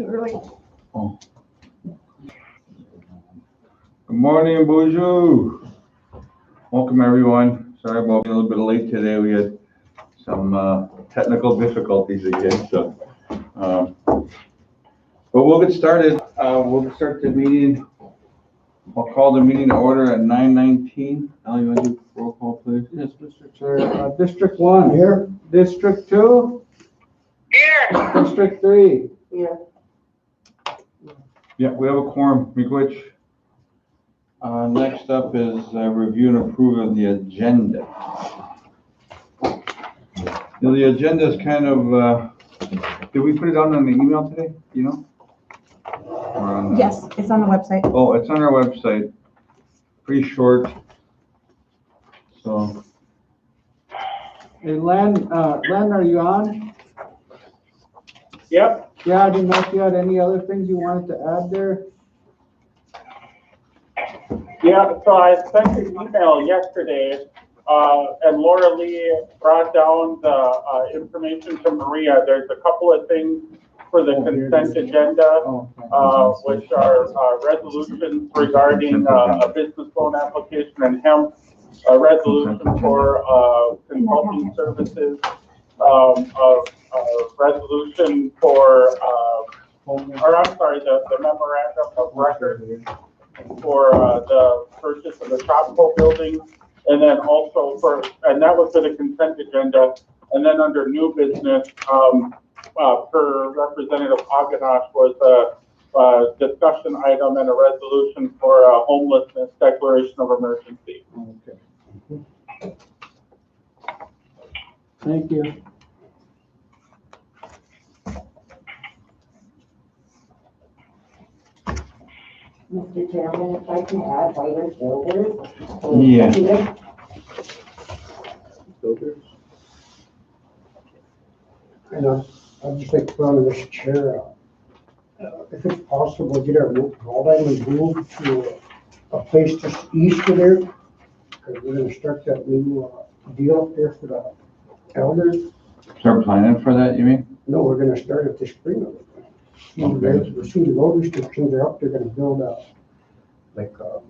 Too early. Oh. Good morning, bonjour. Welcome, everyone. Sorry about being a little bit late today. We had some technical difficulties again, so. But we'll get started. We'll start the meeting. I'll call the meeting to order at 9:19. Al, you want to do roll call, please? Yes, Mr. Chair. District 1. Here. District 2. Here. District 3. Here. Yeah, we have a quorum. Miigwech. Next up is review and approve of the agenda. The agenda is kind of, did we put it on the email today? You know? Yes, it's on the website. Oh, it's on our website. Pretty short. So. Hey, Len, are you on? Yep. Yeah, I didn't know if you had any other things you wanted to add there. Yeah, so I sent an email yesterday, and Laura Lee brought down the information to Maria. There's a couple of things for the consent agenda, which are resolutions regarding a business loan application and hemp, a resolution for consulting services, a resolution for, the memorandum of record for the purchase of the Shopco building, and then also and that was for the consent agenda. And then under new business, per Representative Aganash was a discussion item and a resolution for a homelessness declaration of emergency. Okay. Thank you. Mr. Chairman, if I can add Whiter Builders. Yeah. Builders. And I'd just like to put on this chair, if it's possible, get our ball diamond moved to a place just east of there, because we're gonna start that new deal up there for the elders. Start planning for that, you mean? No, we're gonna start it this spring. The city road restrictions are up, they're gonna build a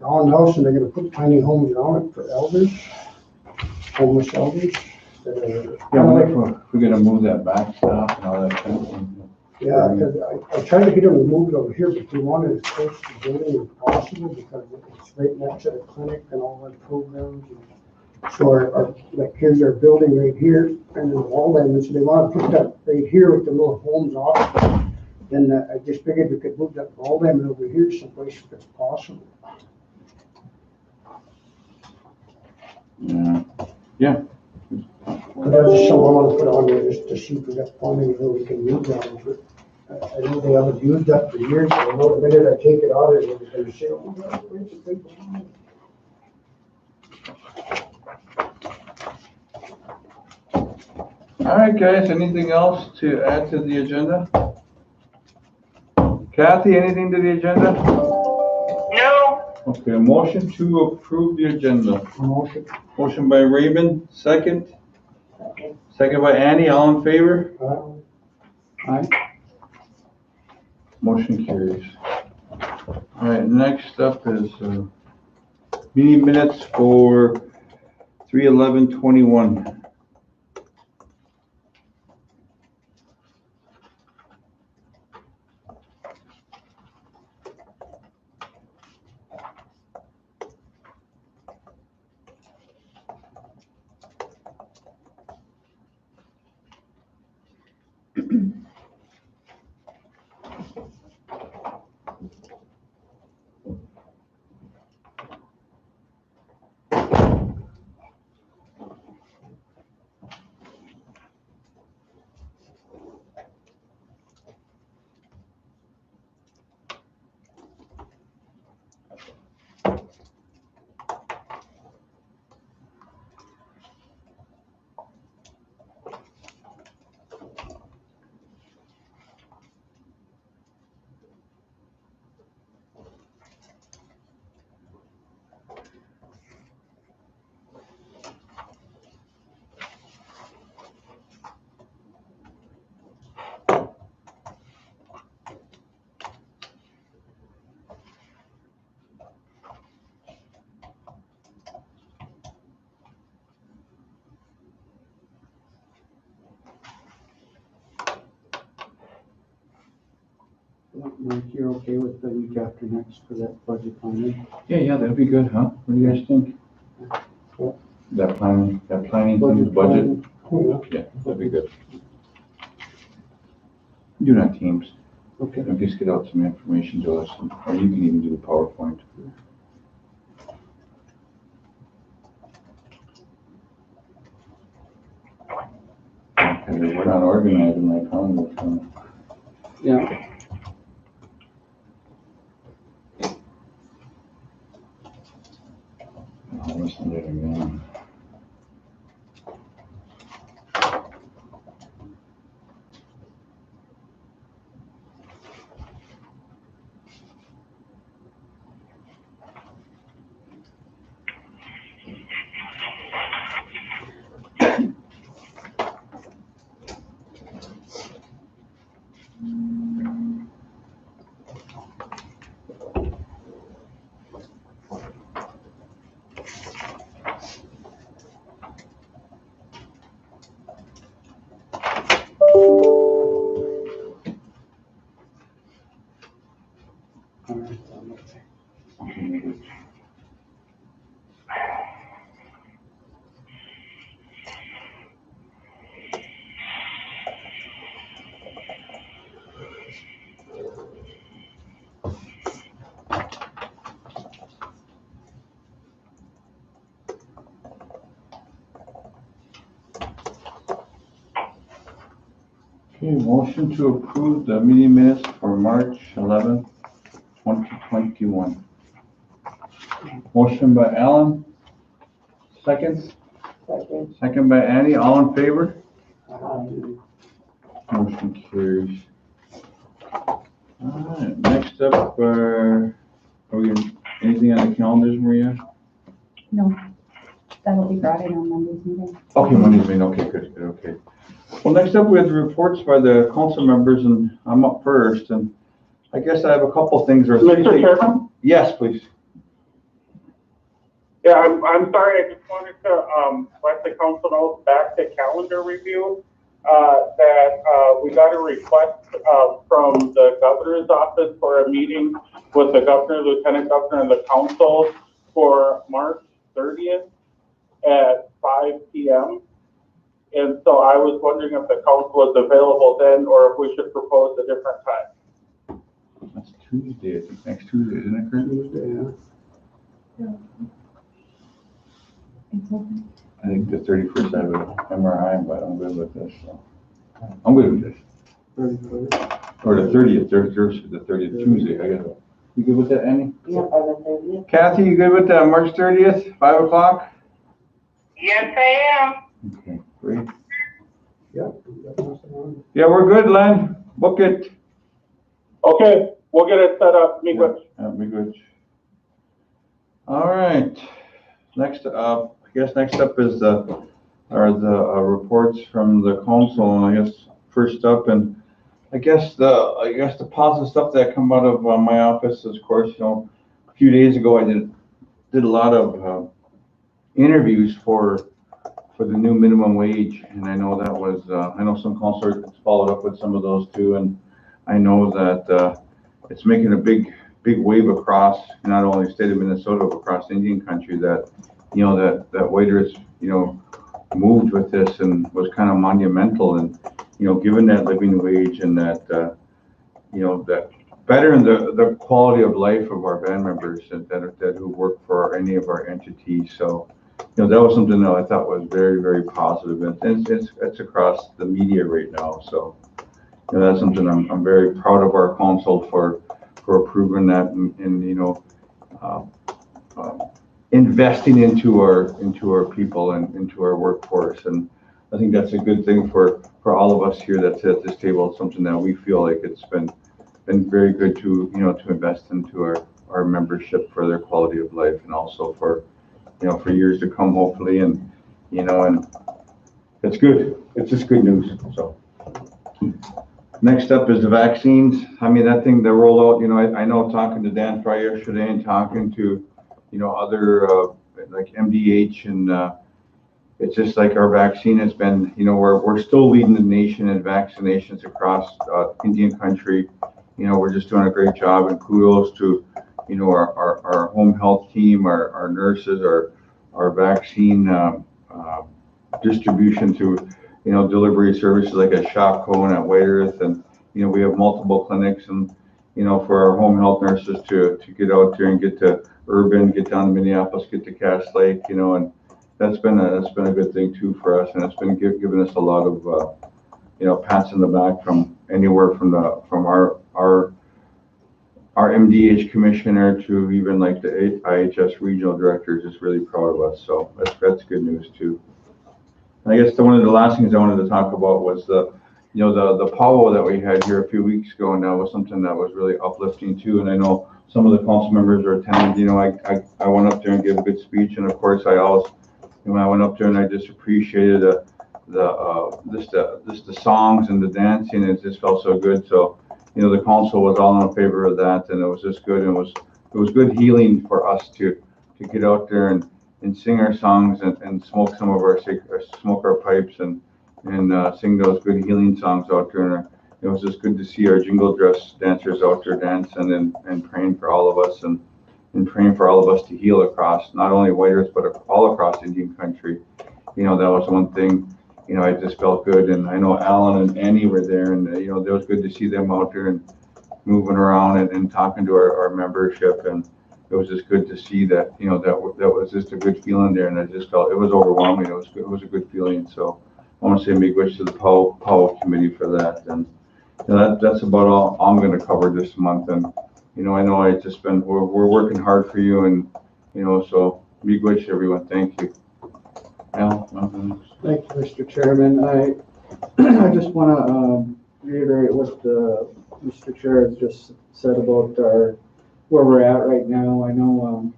roundhouse, and they're gonna put tiny homes around it for elders, homeless elders. Yeah, we're gonna move that back stuff and all that kind of thing. Yeah, because I tried to get them removed over here, but they wanted as close to the building as possible because it's right next to the clinic and all the programs. So like here's our building right here, and then the wall diamonds, so they want to put that right here with the little homes off. Then I just figured we could move that wall diamond over here someplace if it's possible. Yeah. But that's just something I want to put on there just to see if we got funding where we can use that. I know they haven't used that for years, so I know the minute I take it out, it's going to say, oh, where's the big one? All right, guys, anything else to add to the agenda? Kathy, anything to the agenda? No. Okay, motion to approve the agenda. Motion. Motion by Raven, second. Second by Annie, all in favor? Aye. Motion carries. All right, next up is meeting minutes for 3/11/21. Mike, you're okay with the week after next for that budget planning? Yeah, that'd be good, huh? What do you guys think? What? That planning thing, the budget? planning. Yeah, that'd be good. Do that Teams. Okay. I'll just get out some information to us, or you can even do the PowerPoint. Okay, we're not organizing my calendar, so. Yeah. I'll listen to it again. All right. Okay. Okay, motion to approve the meeting minutes for March 11th, 2021. Motion by Alan, second. Second by Annie, all in favor? Motion carries. All right, next up, are we, anything on the calendars, Maria? No, that'll be brought in on Monday's meeting. Okay, Monday's meeting, okay, good, okay. Well, next up, we have the reports by the council members, and I'm up first, and I guess I have a couple things. Mr. Chairman? Yes, please. Yeah, I'm sorry, I just wanted to, let the council know back to calendar review, that, we got a request, from the governor's office for a meeting with the governor, lieutenant governor, and the council for March 30th at 5 p.m. And so I was wondering if the council was available then, or if we should propose a different time. That's Tuesday, I think, next Tuesday, isn't it, Chris? Tuesday, yeah. It's open. I think the 31st I have an MRI, but I'm good with this, so. I'm good with this. 31st. Or the 30th, there's the 30th Tuesday, I got it. You good with that, Annie? Yeah, by the 30th. Kathy, you good with that, March 30th, 5 o'clock? Yes, I am. Okay, great. Yeah. that's nothing wrong. Yeah, we're good, Len, book it. Okay, we'll get it set up, meet with. That'd be good. All right, next up, I guess next up is the reports from the council, and I guess first up, and I guess the positive stuff that come out of my office is, of course, a few days ago I did a lot of interviews for the new minimum wage, and I know that was I know some councilors followed up with some of those too, and I know that it's making a big wave across not only the state of Minnesota but across Indian country, that that waiters moved with this and was kind of monumental, and given that living wage and that that bettering the quality of life of our band members that who work for any of our entities. So that was something that I thought was very, very positive, and it's across the media right now. So that's something I'm very proud of our council for approving that, and investing into our people and into our workforce. And I think that's a good thing for all of us here that's at this table. It's something that we feel like it's been very good to to invest into our membership for their quality of life, and also for for years to come, hopefully. And and it's good. It's just good news. So next up is the vaccines. I mean, that thing, the rollout, I know, talking to Dan Fry yesterday and talking to other like MDH, and it's just like our vaccine has been, we're still leading the nation in vaccinations across Indian country. we're just doing a great job, and kudos to, our home health team, our nurses, our vaccine distribution to, delivery services like at Shopco and at White Earth, and, we have multiple clinics, and, for our home health nurses to get out there and get to Urban, get down to Minneapolis, get to Cass Lake, and that's been a good thing too for us, and it's been giving us a lot of, pats in the back from anywhere from our MDH commissioner to even like the IHS regional directors is really proud of us. So that's good news too. And I guess one of the last things I wanted to talk about was the powwow that we had here a few weeks ago, and that was something that was really uplifting too. And I know some of the council members are attending. I went up there and gave a good speech, and of course I always, when I went up there, and I just appreciated the songs and the dancing. It just felt so good. So, the council was all in favor of that, and it was just good. And it was good healing for us to get out there and sing our songs and smoke some of smoke our pipes and sing those good healing songs out there. And it was just good to see our jingle dress dancers out there dancing and praying for all of us and praying for all of us to heal across not only White Earth but all across Indian country. That was one thing. I just felt good, and I know Alan and Annie were there, and it was good to see them out there and moving around and talking to our membership, and it was just good to see that that was just a good feeling there, and I just felt it was overwhelming. It was good. It was a good feeling. So I want to say big wish to the powwow committee for that, and that's about all I'm going to cover this month. And I know we're working hard for you, and so big wish to everyone. Thank you. Al, Thank you, Mr. Chairman. I just want to reiterate what Mr. Chair has just said about where we're at right now. I know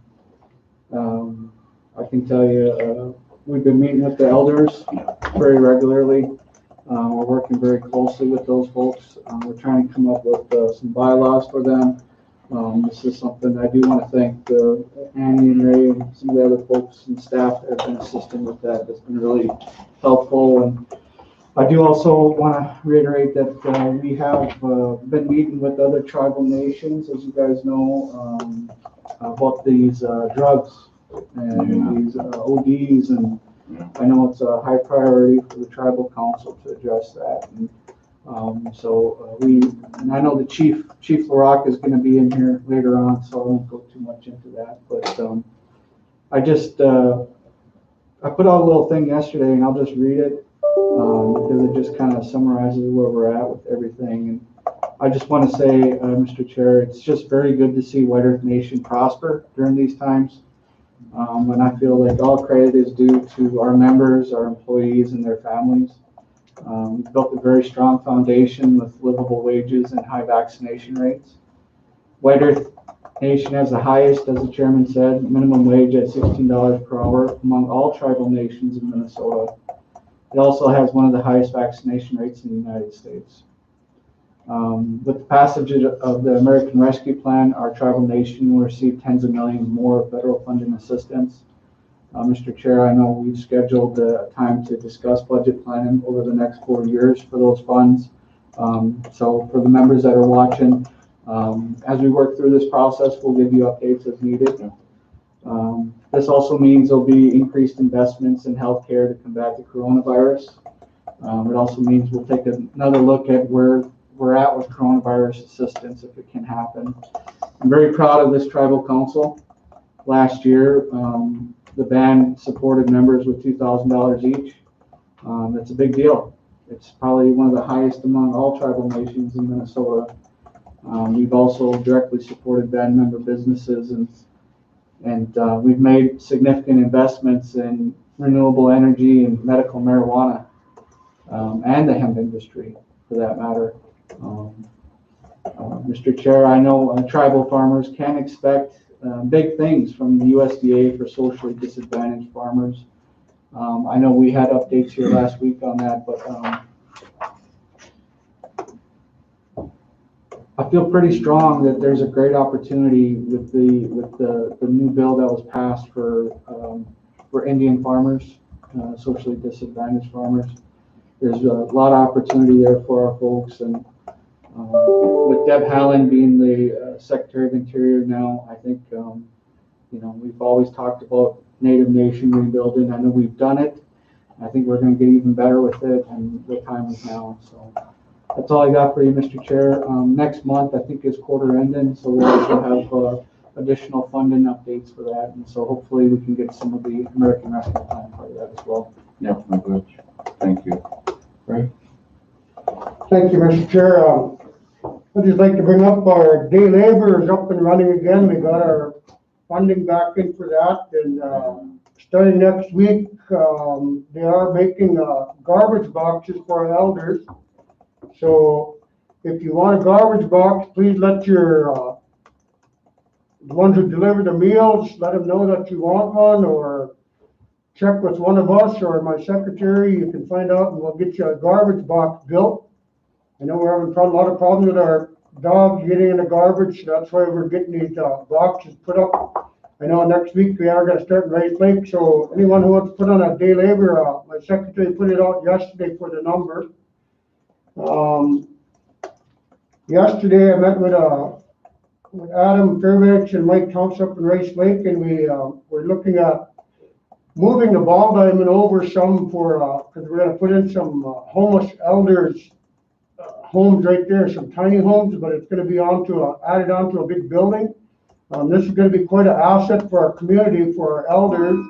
I can tell you we've been meeting with the elders very regularly. We're working very closely with those folks. We're trying to come up with some bylaws for them. This is something I do want to thank Annie and Ray and some of the other folks and staff that have been assisting with that. That's been really helpful. And I do also want to reiterate that we have been meeting with other tribal nations, as you guys know, about these drugs and these ODs. And I know it's a high priority for the tribal council to address that. And, and I know the Chief LaRock is going to be in here later on, so I won't go too much into that. But I put out a little thing yesterday, and I'll just read it because it just kind of summarizes where we're at with everything. And I just want to say, Mr. Chair, it's just very good to see White Earth Nation prosper during these times. And I feel like all credit is due to our members, our employees, and their families. We've built a very strong foundation with livable wages and high vaccination rates. White Earth Nation has the highest, as the chairman said, minimum wage at $16 per hour among all tribal nations in Minnesota. It also has one of the highest vaccination rates in the United States. With the passage of the American Rescue Plan, our tribal nation will receive tens of millions more federal funding assistance. Mr. Chair, I know we've scheduled a time to discuss budget planning over the next 4 years for those funds. So for the members that are watching, as we work through this process, we'll give you updates as needed. This also means there'll be increased investments in healthcare to combat the coronavirus. It also means we'll take another look at where we're at with coronavirus assistance if it can happen. I'm very proud of this tribal council. Last year, the band supported members with $2,000 each. That's a big deal. It's probably one of the highest among all tribal nations in Minnesota. We've also directly supported band member businesses, and we've made significant investments in renewable energy and medical marijuana, and the hemp industry for that matter. Mr. Chair, I know tribal farmers can expect big things from the USDA for socially disadvantaged farmers. I know we had updates here last week on that, but I feel pretty strong that there's a great opportunity with the new bill that was passed for Indian farmers, socially disadvantaged farmers. There's a lot of opportunity there for our folks, and With Deb Hallen being the Secretary of Interior now, I think, we've always talked about Native Nation rebuilding. I know we've done it. I think we're going to get even better with it, and the time is now. So that's all I got for you, Mr. Chair. Next month, I think, is quarter ending, so we'll also have additional funding updates for that. And so hopefully we can get some of the American Rescue Plan part of that as well. Yeah, I'm good. Thank you. Right? Thank you, Mr. Chair. I'd just like to bring up our day labor is up and running again. We got our funding back in for that, and starting next week, they are making garbage boxes for our elders. So if you want a garbage box, please let your the ones who deliver the meals, let them know that you want one, or check with one of us or my secretary. You can find out, and we'll get you a garbage box built. I know we're having a lot of problems with our dogs getting in the garbage. That's why we're getting these boxes put up. I know next week we are going to start in Rice Lake. So anyone who wants to put on a day labor, my secretary put it out yesterday for the number. Yesterday I met with Adam Fairbanks and Mike Thompson up in Rice Lake, and we're looking at moving the ball diamond over some for because we're going to put in some homeless elders homes right there, some tiny homes, but it's going to be added onto a big building. This is going to be quite an asset for our community, for our elders,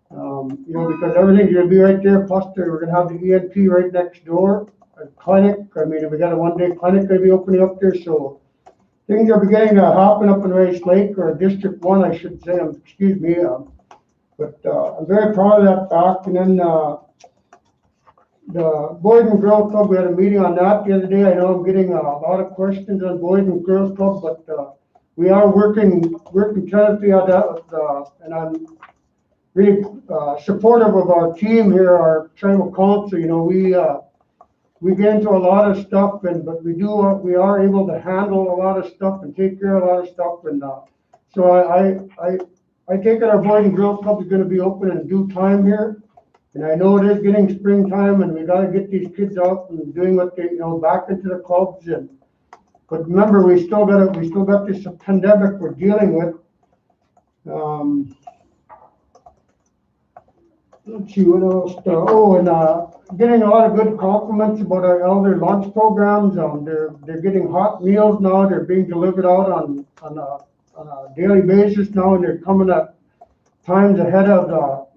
because everything's going to be right there. Plus, we're going to have the ENP right next door, a clinic. I mean, we got a one-day clinic going to be opening up there, so things are beginning to happen up in Rice Lake, or District 1, I should say. Excuse me. But I'm very proud of that fact. And then the Boys and Girls Club, we had a meeting on that the other day. I know I'm getting a lot of questions on Boys and Girls Club, but we are working tenaciously on that, and I'm really supportive of our team here, our tribal council. We get into a lot of stuff, but we are able to handle a lot of stuff and take care of a lot of stuff, and so I take it our Boys and Girls Club is going to be open in due time here. And I know it is getting springtime, and we got to get these kids out and doing what they, back into the clubs. But remember, we still got this pandemic we're dealing with. Let's see what else. Getting a lot of good compliments about our elder lunch programs. They're getting hot meals now. They're being delivered out on a daily basis now, and they're coming at times ahead of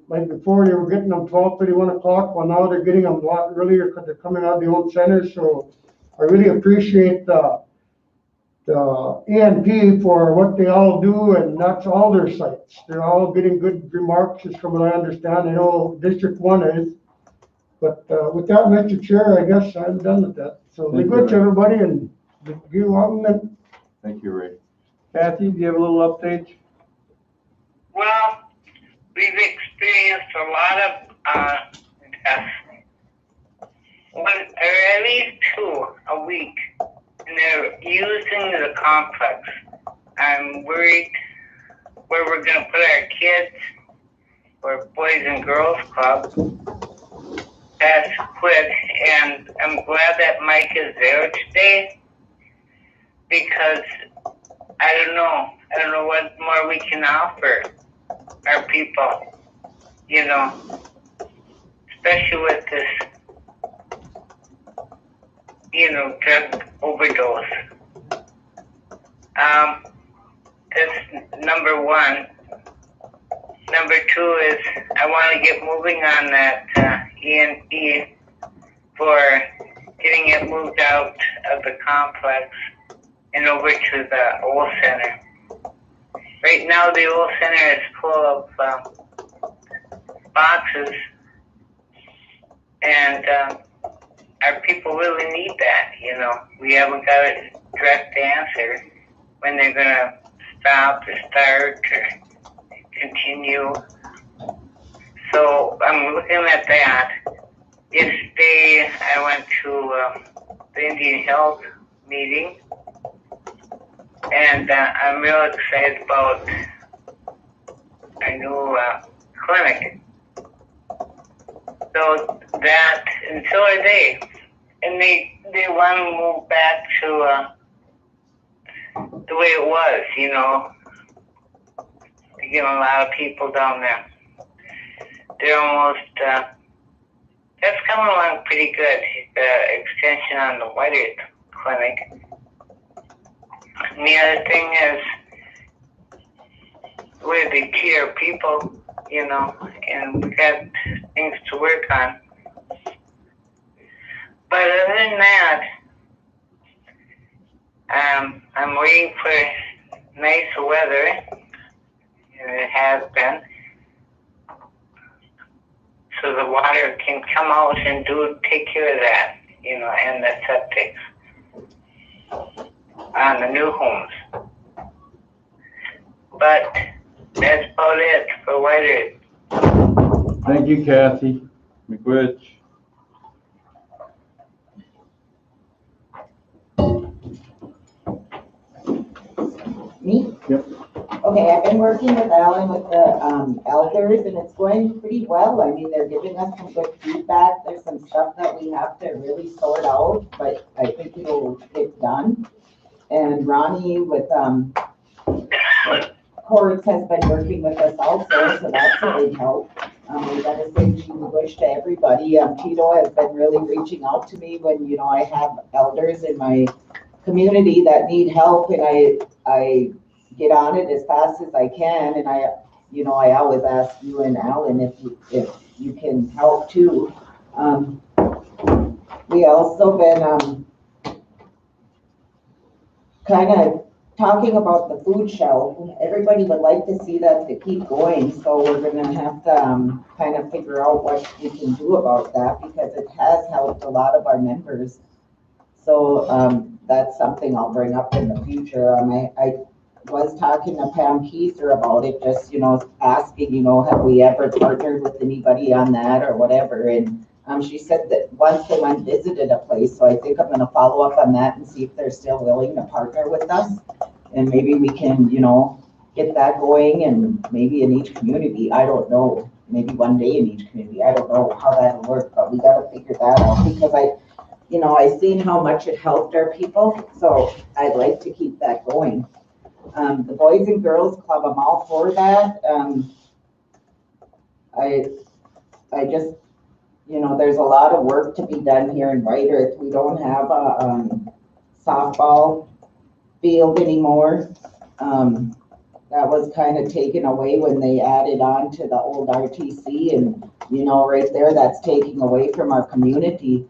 like before they were getting them 12:30, 1 o'clock. Well, now they're getting them a lot earlier because they're coming out of the old center. So I really appreciate the ENP for what they all do, and that's all their sites. They're all getting good remarks, as from what I understand. I know District 1 is. But with that, Mr. Chair, I guess I'm done with that. So be good to everybody, and you welcome. Thank you, Ray. Kathy, do you have a little update? Well, we've experienced a lot of deaths, one or at least 2 a week, and they're using the complex. I'm worried where we're going to put our kids, or Boys and Girls Club has quit, and I'm glad that Mike is there today, because I don't know what more we can offer our people, especially with this, drug overdose. That's number 1. Number 2 is I want to get moving on that ENP for getting it moved out of the complex and over to the old center. Right now, the old center is full of boxes, and our people really need that. We haven't got a direct answer when they're going to stop or start or continue. So I'm looking at that. Yesterday, I went to the Indian Health meeting, and I'm real excited about our new clinic. So that, and so are they. And they they want to move back to the way it was, you know. You get a lot of people down there. They're almost, that's coming along pretty good, the extension on the White Earth Clinic. And the other thing is, we're the tier people, you know, and we got things to work on. But other than that, I'm waiting for nice weather, and it has been, so the water can come out and take care of that, you know, and the septics on the new homes. But that's about it for White Earth. Thank you, Kathy McWitch. Me? Yep. Okay, I've been working with Alan with the elders, and it's going pretty well. I mean, they're giving us some good feedback. There's some stuff that we have to really sort out, but I think it'll get done. And Ronnie with Courts has been working with us also, so that's a big help. We gotta say wish to everybody. Tito has been really reaching out to me when, you know, I have elders in my community that need help, and I get on it as fast as I can, and I always ask you and Alan if you can help too. We also been kind of talking about the food shelf. Everybody would like to see that to keep going, so we're gonna have to kind of figure out what we can do about that, because it has helped a lot of our members. So that's something I'll bring up in the future. I was talking to Pam Keiser about it, just, you know, asking, you know, have we ever partnered with anybody on that or whatever, and she said that once they went visited a place, so I think I'm gonna follow up on that and see if they're still willing to partner with us, and maybe we can, you know, get that going, and maybe in each community, I don't know, maybe one day in each community, I don't know how that'll work, but we gotta figure that out, because I seen how much it helped our people, so I'd like to keep that going. The Boys and Girls Club, I'm all for that. I just, you know, there's a lot of work to be done here in White Earth. We don't have a softball field anymore. That was kind of taken away when they added on to the old RTC, and, you know, right there, that's taking away from our community.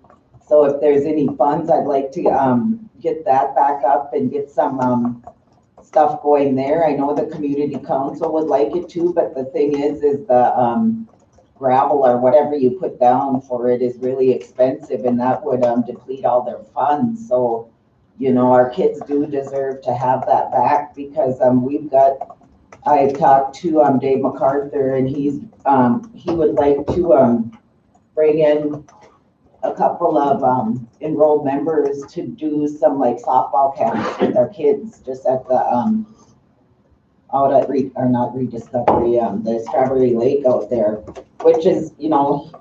So if there's any funds, I'd like to get that back up and get some stuff going there. I know the community council would like it too, but the thing is the gravel or whatever you put down for it is really expensive, and that would deplete all their funds. So, you know, our kids do deserve to have that back, because I talked to Dave MacArthur, and he would like to bring in a couple of enrolled members to do some like softball camps with our kids, just at the out at the Strawberry Lake out there, which is, you know,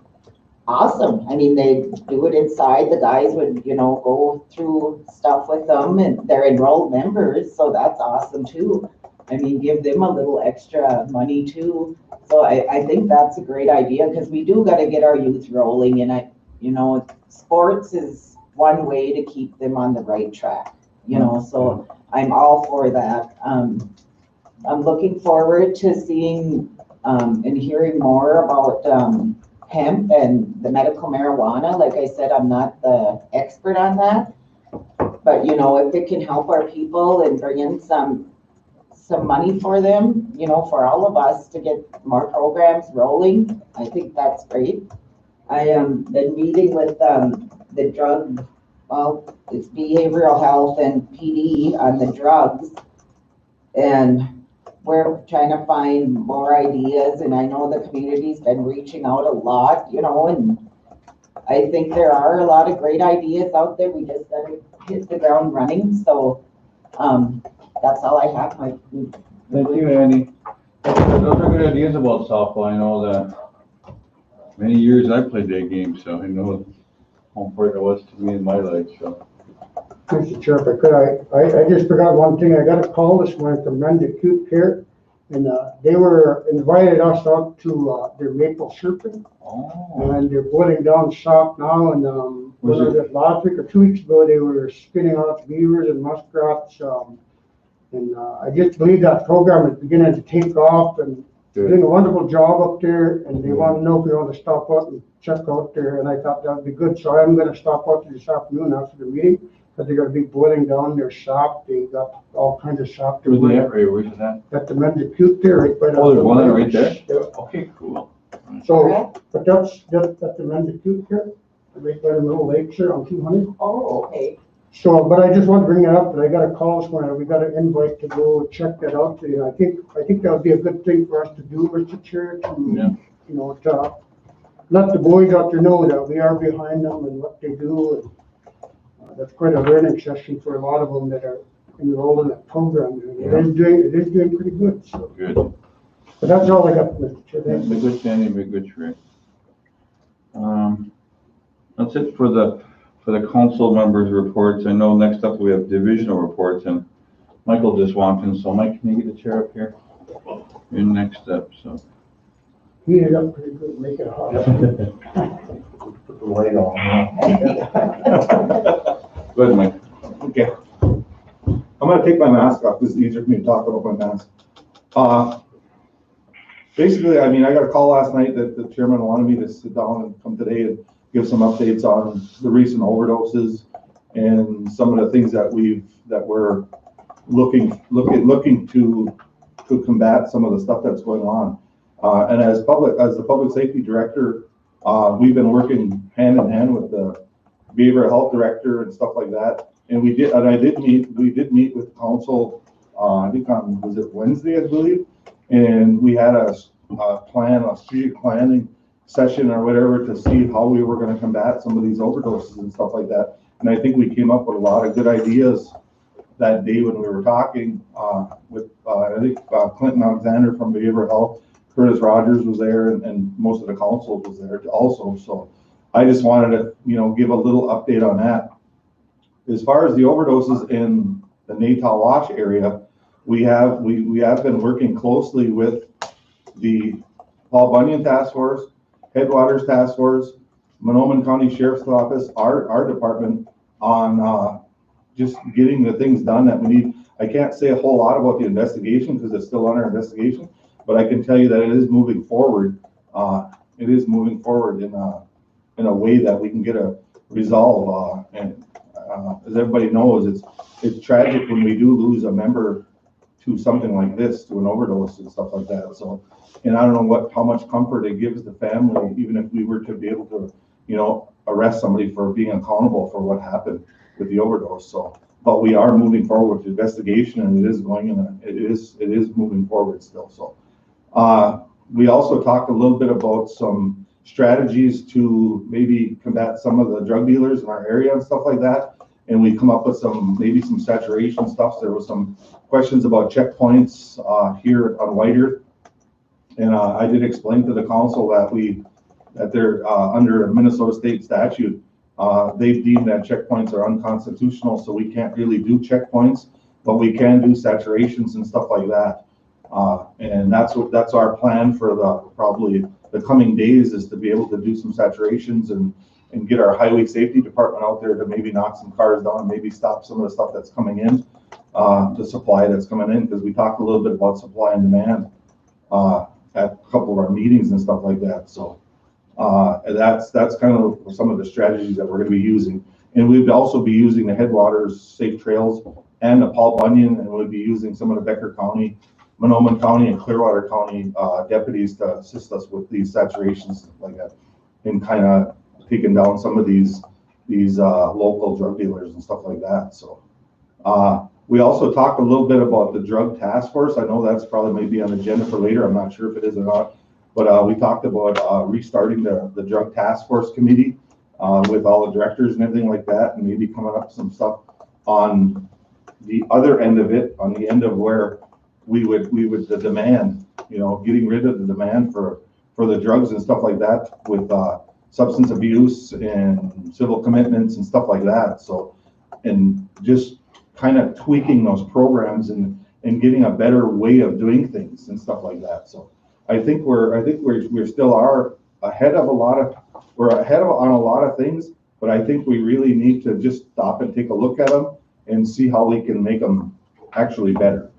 awesome. I mean, they do it inside. The guys would, you know, go through stuff with them, and they're enrolled members, so that's awesome too. I mean, give them a little extra money too. So I think that's a great idea, because we do got to get our youth rolling, and you know, sports is one way to keep them on the right track, you know, so I'm all for that. I'm looking forward to seeing and hearing more about hemp and the medical marijuana. Like I said, I'm not the expert on that, but, you know, if it can help our people and bring in some money for them, you know, for all of us to get more programs rolling, I think that's great. I am been meeting with the drug, well, it's behavioral health and PD on the drugs, and we're trying to find more ideas, and I know the community's been reaching out a lot, you know, and I think there are a lot of great ideas out there. We just gotta hit the ground running, so that's all I have. Thank you, Annie. Those are good ideas about softball. I know that many years I played that game, so I know how important it was to me in my life, so. Mr. Chair, if I could, I just forgot one thing. I got a call this morning from Men's Acute Care, and they were invited us out to their maple syruping, Oh. and they're boiling down shop now, and was it last week or 2 weeks ago, they were spinning off beavers and muskrats, and I just believe that program is beginning to take off, and they're doing a wonderful job up there, and they want to know if we want to stop out and check out there, and I thought that would be good, so I'm gonna stop out there this afternoon after the meeting, because they're gonna be boiling down their shop. They got all kinds of shop. Where's it at, Ray? Where's it at? At the Men's Acute there, right by the. Oh, there's one right there? Yeah. Okay, cool. So, but that's at the Men's Acute care, right by the little lakes there on 200. Oh, okay. So, but I just want to bring that up, that I got a call this morning, we got an invite to go check that out. And I think that would be a good thing for us to do, Mr. Chair, to, you know, to let the boys out there know that we are behind them and what they do. And, that's quite a learning session for a lot of them that are enrolled in that program. And it is doing pretty good, so. Good. But that's all I got, Mr. Chair. Thank you. Be good, Sandy, be good, Sheree. That's it for the council members' reports. I know next up we have divisional reports, and Michael just walked in, so Mike, can you get the chair up here? You're next up, so. Heat it up pretty good, make it hot. Put the light on. Go ahead, Mike. Okay. I'm gonna take my mask off, because it's easier for me to talk about my mask. Basically, I mean, I got a call last night that the chairman wanted me to sit down and come today and give some updates on the recent overdoses and some of the things that we're looking to combat some of the stuff that's going on. And as the public safety director, we've been working hand in hand with the behavioral health director and stuff like that. And we did meet with council, I think was it Wednesday, I believe? And we had a strategic planning session or whatever to see how we were gonna combat some of these overdoses and stuff like that. And I think we came up with a lot of good ideas that day when we were talking, with, I think, Clinton Alexander from Behavioral Health, Curtis Rogers was there, and most of the council was there also. So I just wanted to, give a little update on that. As far as the overdoses in the Natal Wash area, we have been working closely with the Paul Bunyan Task Force, Headwaters Task Force, Monoman County Sheriff's Office, our department on just getting the things done that we need. I can't say a whole lot about the investigation because it's still under investigation, but I can tell you that it is moving forward. It is moving forward in a way that we can get a resolve. And as everybody knows, it's tragic when we do lose a member to something like this, to an overdose and stuff like that. So, and I don't know how much comfort it gives the family, even if we were to be able to, arrest somebody for being accountable for what happened with the overdose. So, but we are moving forward with the investigation, and it is moving forward still. So, we also talked a little bit about some strategies to maybe combat some of the drug dealers in our area and stuff like that. And we come up with maybe some saturation stuff. There was some questions about checkpoints here on White Earth. And I did explain to the council that they're under Minnesota state statute, they've deemed that checkpoints are unconstitutional, so we can't really do checkpoints, but we can do saturations and stuff like that. And that's our plan for probably the coming days, is to be able to do some saturations and get our highway safety department out there to maybe knock some cars down, maybe stop some of the stuff that's coming in, the supply that's coming in, because we talked a little bit about supply and demand at a couple of our meetings and stuff like that. So that's kind of some of the strategies that we're going to be using. And we'd also be using the Headwaters Safe Trails and the Paul Bunyan, and we'll be using some of the Becker County, Monoman County, and Clearwater County deputies to assist us with these saturations and stuff like that, and kind of taking down some of these local drug dealers and stuff like that. So we also talked a little bit about the drug task force. I know that's probably maybe on the agenda for later. I'm not sure if it is or not, but we talked about restarting the drug task force committee with all the directors and everything like that, and maybe coming up with some stuff on the other end of it, on the end of where we would the demand, getting rid of the demand for the drugs and stuff like that, with substance abuse and civil commitments and stuff like that. So, and just kind of tweaking those programs and getting a better way of doing things and stuff like that. So I think we're still are ahead of on a lot of things, but I think we really need to just stop and take a look at them and see how we can make them actually better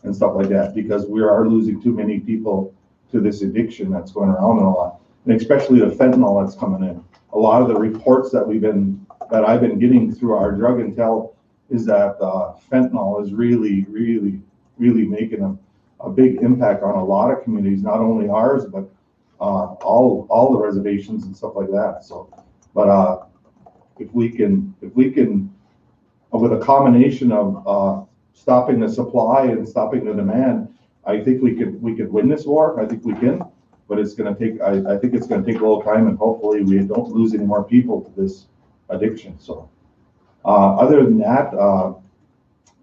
and stuff like that, because we are losing too many people to this addiction that's going around and a lot, and especially the fentanyl that's coming in. A lot of the reports that I've been getting through our drug intel is that fentanyl is really making a big impact on a lot of communities, not only ours, but all the reservations and stuff like that. So, but if we can, with a combination of stopping the supply and stopping the demand, I think we could win this war. I think we can, but it's going to take. I think it's going to take a little time, and hopefully we don't lose any more people to this addiction. So, other than that,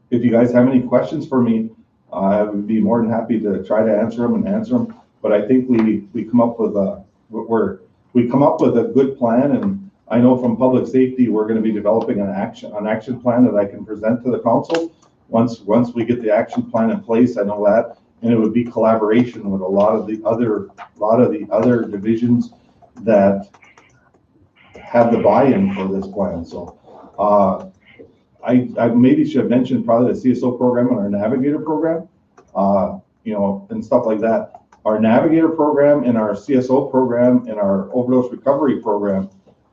if you guys have any questions for me, I would be more than happy to try to answer them. But I think we come up with a good plan, and I know from public safety we're going to be developing an action plan that I can present to the council. Once we get the action plan in place, I know that, and it would be collaboration with a lot of the other divisions that have the buy-in for this plan. So I maybe should have mentioned probably the CSO program and our Navigator program, and stuff like that. Our Navigator program and our CSO program and our overdose recovery program,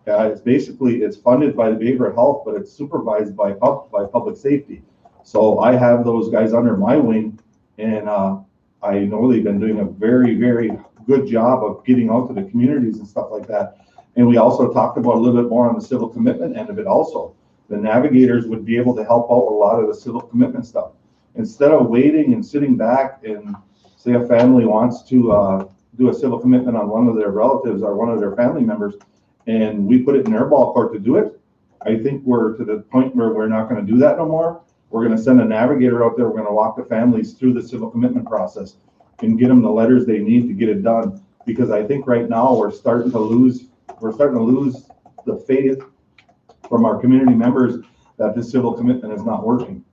it's funded by the behavioral health, but it's supervised by public safety. So I have those guys under my wing, and I know they've been doing a very, very good job of getting out to the communities and stuff like that. And we also talked about a little bit more on the civil commitment end of it also. The navigators would be able to help out with a lot of the civil commitment stuff. Instead of waiting and sitting back and say a family wants to do a civil commitment on one of their relatives or one of their family members, and we put it in their ball court to do it, I think we're to the point where we're not going to do that no more. We're going to send a navigator out there. We're going to walk the families through the civil commitment process and get them the letters they need to get it done. Because I think right now we're starting to lose the faith from our community members that this civil commitment is not working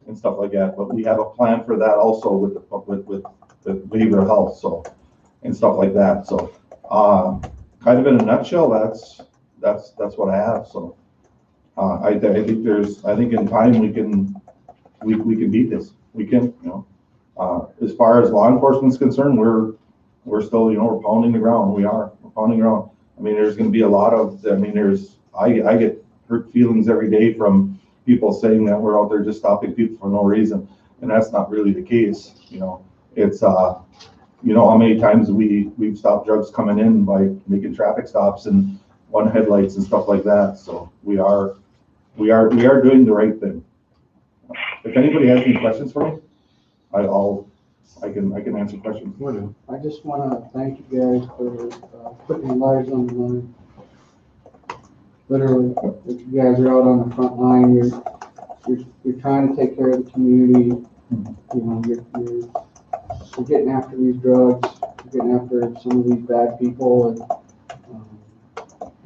and stuff like that. But we have a plan for that also with the behavioral health, so, and stuff like that. So kind of in a nutshell, that's what I have. So I think in time we can beat this. We can, as far as law enforcement is concerned, we're still, we're pounding the ground. We're pounding the ground. I mean, there's going to be a lot of, I get hurt feelings every day from people saying that we're out there just stopping people for no reason. And that's not really the case. It's, how many times we've stopped drugs coming in by making traffic stops and on headlights and stuff like that. So we are doing the right thing. If anybody has any questions for me, I can answer questions. I just want to thank you guys for putting your lives on the line. Literally, if you guys are out on the front line, you're trying to take care of the community. You're getting after these drugs, you're getting after some of these bad people,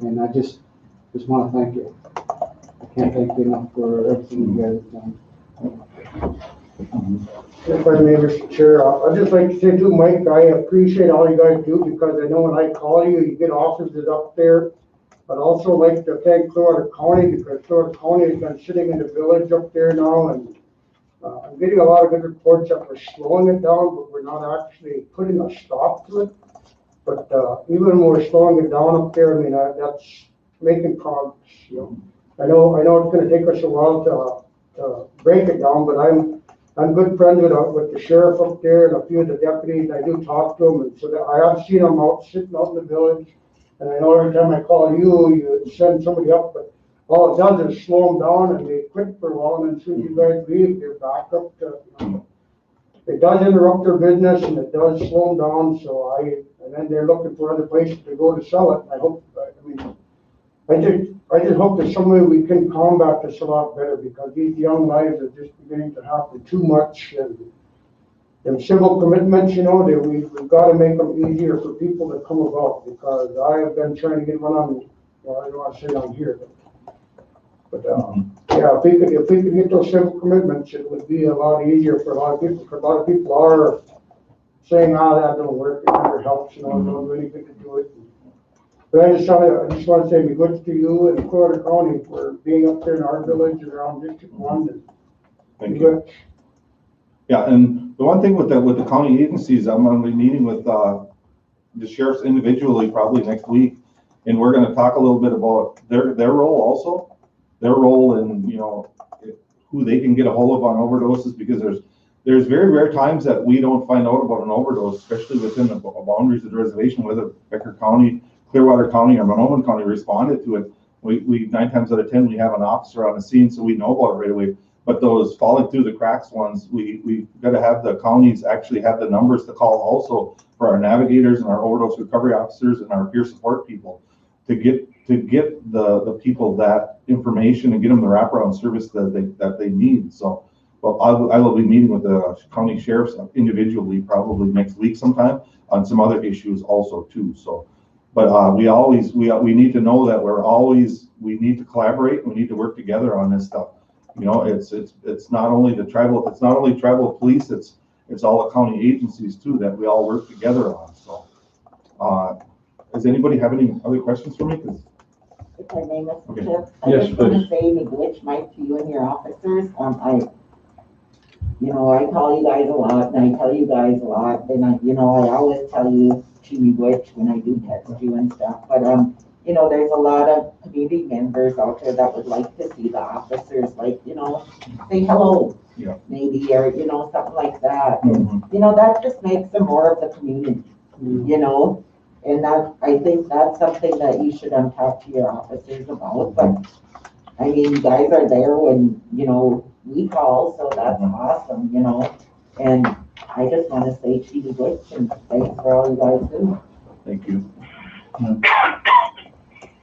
and I just want to thank you. I can't thank you enough for everything you guys have done. If I may, Mr. Chair, I'd just like to say to Mike, I appreciate all you guys do, because I know when I call you, you get officers up there. But also like to thank Florida County, because Florida County has been sitting in the village up there now, and I'm getting a lot of good reports that we're slowing it down, but we're not actually putting a stop to it. But even when we're slowing it down up there, I mean, that's making progress. I know it's going to take us a while to break it down, but I'm good friends with the sheriff up there and a few of the deputies. I do talk to them, and so that I have seen them sitting out in the village. And I know every time I call you send somebody up, but all it does is slow them down, and they quit for a while, and then as soon as you guys leave, they're back up to, it does interrupt their business, and it does slow them down, and then they're looking for other places to go to sell it. I just hope that some way we can combat this a lot better, because these young lives are just beginning to happen too much, and them civil commitments, you know, that we've got to make them easier for people to come about, because I have been trying to get one on, well, I don't want to say on here, but, yeah, if we could get those civil commitments, it would be a lot easier for a lot of people, because a lot of people are saying, that don't work, it never helps, you know, don't do anything to do it. But I just want to say good to you and Florida County for being up there in our village and around District 1. Thank you. Yeah, and the one thing with the county agencies, I'm going to be meeting with the sheriffs individually probably next week, and we're going to talk a little bit about their role also, their role in, you know, who they can get a hold of on overdoses, because there's very rare times that we don't find out about an overdose, especially within the boundaries of the reservation, whether Becker County, Clearwater County, or Monoman County responded to it. We 9 times out of 10 we have an officer on the scene, so we know about it right away. But those falling through the cracks ones, we got to have the counties actually have the numbers to call also for our navigators and our overdose recovery officers and our peer support people to get the people that information and get them the wraparound service that they need. So, well, I will be meeting with the county sheriffs individually probably next week sometime on some other issues also too. So, but we need to know that we need to collaborate. We need to work together on this stuff. You know, it's not only tribal police, it's all the county agencies too that we all work together on. So, does anybody have any other questions for me? If I may, Mr. Okay. Chair, I Yes, just want please. to say, McGlitch, Mike, to you and your officers, I call you guys a lot, and I tell you guys a lot, and I always tell you to McGlitch when I do text you and stuff, but, there's a lot of community members out there that would like to see the officers, like, say hello. Yeah. Maybe, or, something like that. Mm-hmm. That just makes them more of the community, and I think that's something that you should talk to your officers about, but, I mean, you guys are there when, we call, so that's awesome, and I just want to say to you, Rich, and thanks for all you guys do. Thank you.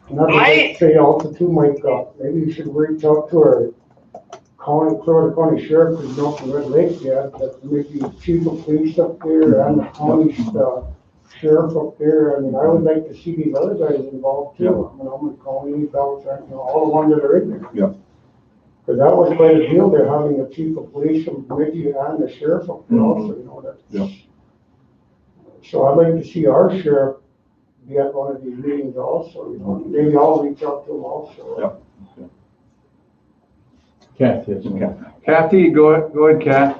And I'd like to say also too, Mike, maybe you should reach out to our Florida County Sheriff, because you know from Red Lake, that maybe chief of police up there and the county sheriff up there. I mean, I would like to see these other guys involved too. County, Beltran, all the ones that are in there. Yeah. Because that was quite a deal. They're having a chief of police from Bemidji and the sheriff up there also, that. Yeah. So I'd like to see our sheriff be at one of these meetings also, maybe I'll reach out to him also. Yeah. Kathy, yes. Okay. Kathy, go ahead, Kath.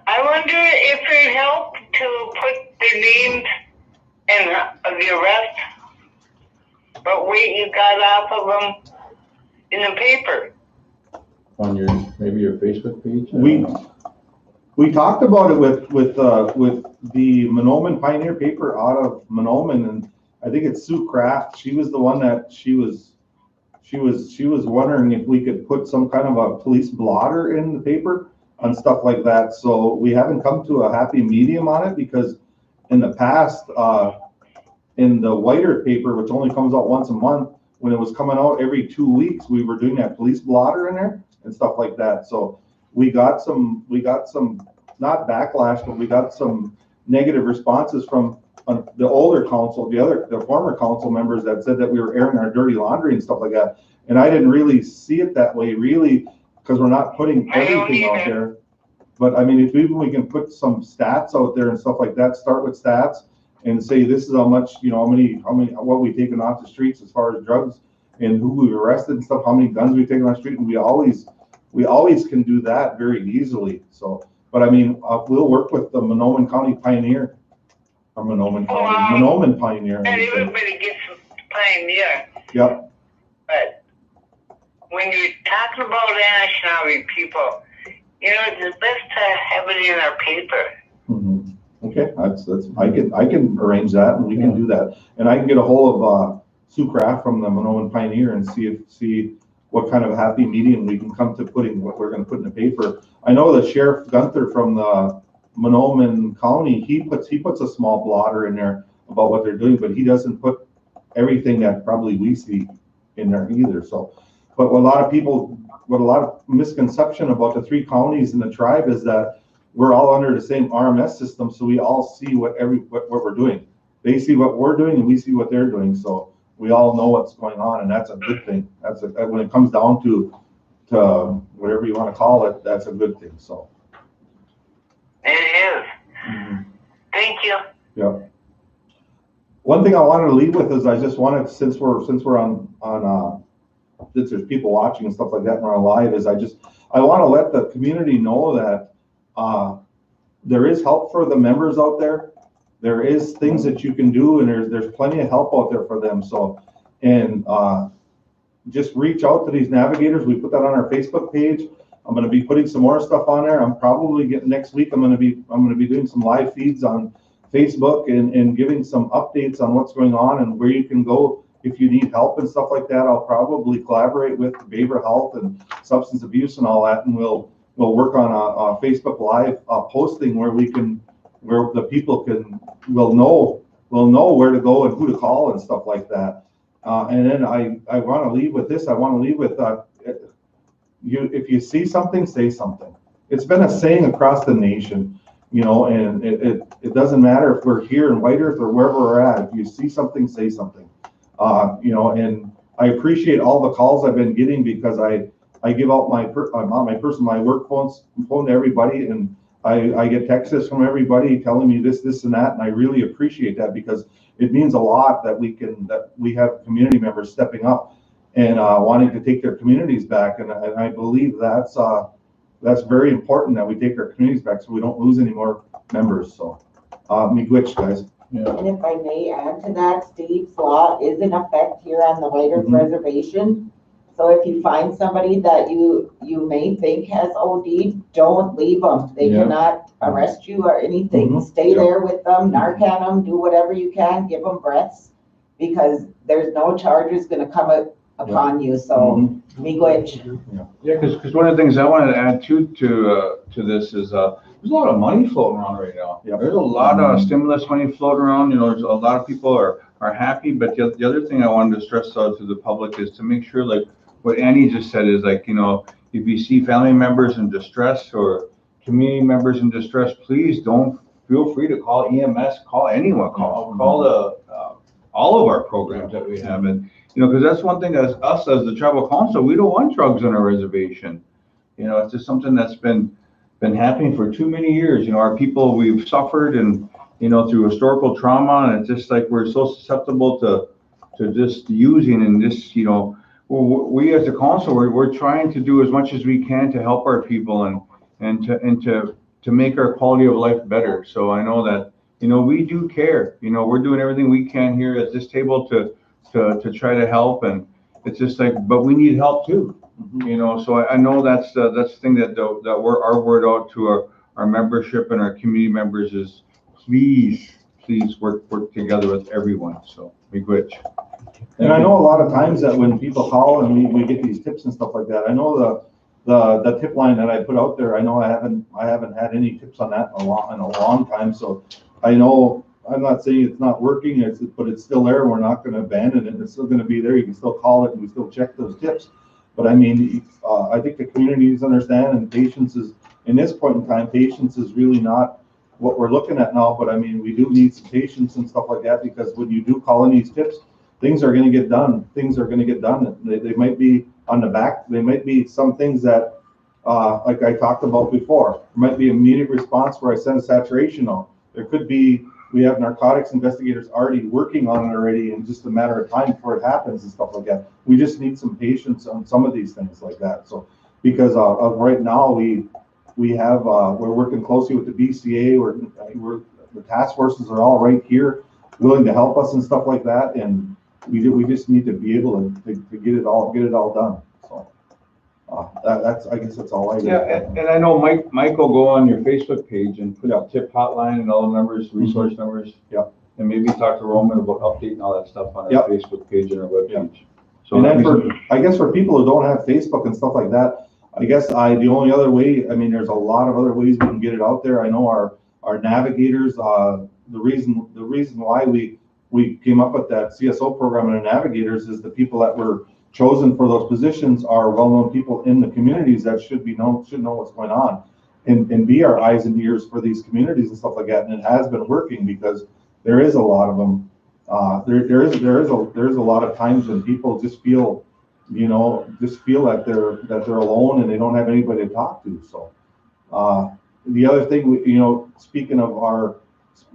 I wonder if it helped to put the names of the arrest, but what you got off of them in the paper. On maybe your Facebook page? We talked about it with the Monoman Pioneer paper out of Monoman, and I think it's Sue Kraft. She was the one that she was wondering if we could put some kind of a police blotter in the paper on stuff like that. So we haven't come to a happy medium on it, because in the past, in the whiter paper, which only comes out once a month, when it was coming out every 2 weeks, we were doing that police blotter in there and stuff like that. So we got some not backlash, but we got some negative responses from the older council, the former council members that said that we were airing our dirty laundry and stuff like that. And I didn't really see it that way, really, because we're not putting everything out there. But I mean, if even we can put some stats out there and stuff like that, start with stats and say this is how much, what we've taken off the streets as far as drugs and who we've arrested and stuff, how many guns we've taken off the street, and we always can do that very easily. So, but I mean, we'll work with the Monoman County Pioneer, or Monoman Pioneer. And everybody gets Pioneer. Yep. But when you're talking about Anishinaabe people, it's best to have it in our paper. Mm-hmm. Okay, I can arrange that, and we can do that, and I can get a hold of Sue Kraft from the Monoman Pioneer and see what kind of happy medium we can come to putting what we're going to put in the paper. I know that Sheriff Gunther from the Monoman County, he puts a small blotter in there about what they're doing, but he doesn't put everything that probably we see in there either. So, but what a lot of misconception about the 3 counties in the tribe is that we're all under the same RMS system, so we all see what we're doing. They see what we're doing and we see what they're doing, so we all know what's going on, and that's a good thing. When it comes down to whatever you want to call it, that's a good thing, so. It is. Thank you. Yeah. One thing I wanted to leave with is I just wanted, since we're on since there's people watching and stuff like that and we're on live, is I want to let the community know that there is help for the members out there. There is things that you can do, and there's plenty of help out there for them. So, and just reach out to these navigators. We put that on our Facebook page. I'm going to be putting some more stuff on there. I'm probably next week. I'm going to be doing some live feeds on Facebook and giving some updates on what's going on and where you can go if you need help and stuff like that. I'll probably collaborate with behavioral health and substance abuse and all that, and we'll work on a Facebook Live posting where the people will know where to go and who to call and stuff like that. And then I want to leave with this. I want to leave with if you see something, say something. It's been a saying across the nation, and it doesn't matter if we're here in White Earth or wherever we're at. If you see something, say something. And I appreciate all the calls I've been getting, because I give out my work phone to everybody, and I get texts from everybody telling me this and that, and I really appreciate that, because it means a lot that we have community members stepping up and wanting to take their communities back, and I believe that's very important, that we take our communities back so we don't lose any more members. So, miigwech, guys. Yeah. And if I may add to that, Steve's law is in effect here on the White Earth Reservation. So if you find somebody that you may think has OD, don't leave them. They cannot arrest you or anything. Stay there with them, Narcan them, do whatever you can, give them breaths, because there's no charges going to come upon you. So, miigwech. Yeah, because one of the things I wanted to add to this is there's a lot of money floating around right now. Yeah. There's a lot of stimulus money floating around. There's a lot of people are happy, but the other thing I wanted to stress out to the public is to make sure, like what Annie just said, is like, if you see family members in distress or community members in distress, please don't feel free to call EMS, call anyone, call all of our programs that we have. And because that's one thing, as us as the tribal council, we don't want drugs on our reservation. It's just something that's been happening for too many years. Our people, we've suffered and through historical trauma, and it's just like we're so susceptible to just using, and this we as a council, we're trying to do as much as we can to help our people and to make our quality of life better. So I know that we do care. We're doing everything we can here at this table to try to help, and it's just like, but we need help too. So I know that's the thing that our word out to our membership and our community members is please work together with everyone. So miigwech. And I know a lot of times that when people call and we get these tips and stuff like that, I know the tip line that I put out there, I know I haven't had any tips on that in a long time. So I know, I'm not saying it's not working, but it's still there. We're not going to abandon it. It's still going to be there. You can still call it and we still check those tips. But I mean, I think the community needs to understand, and patience is, in this point in time, patience is really not what we're looking at now. But I mean, we do need some patience and stuff like that, because when you do call in these tips, things are going to get done. Things are going to get done. They might be on the back. They might be some things that, like I talked about before, there might be immediate response where I send a saturation out. There could be, we have narcotics investigators already working on it already, in just a matter of time before it happens and stuff like that. We just need some patience on some of these things like that. So, because of right now, we're working closely with the BCA, we're the task forces are all right here, willing to help us and stuff like that, and we just need to be able to get it all done. So I guess that's all I got. Yeah, and I know Mike will go on your Facebook page and put out tip hotline and all the numbers, resource numbers. Yeah. And maybe talk to Roman about updating all that stuff on our Facebook page and our webpage. So and then I guess for people who don't have Facebook and stuff like that, I guess the only other way, I mean, there's a lot of other ways we can get it out there. I know our navigators, the reason why we came up with that CSO program and our navigators is the people that were chosen for those positions are well-known people in the communities that should know what's going on. and be our eyes and ears for these communities and stuff like that. And it has been working because there is a lot of them. There is a lot of times when people just feel, that they're alone and they don't have anybody to talk to. So the other thing, speaking of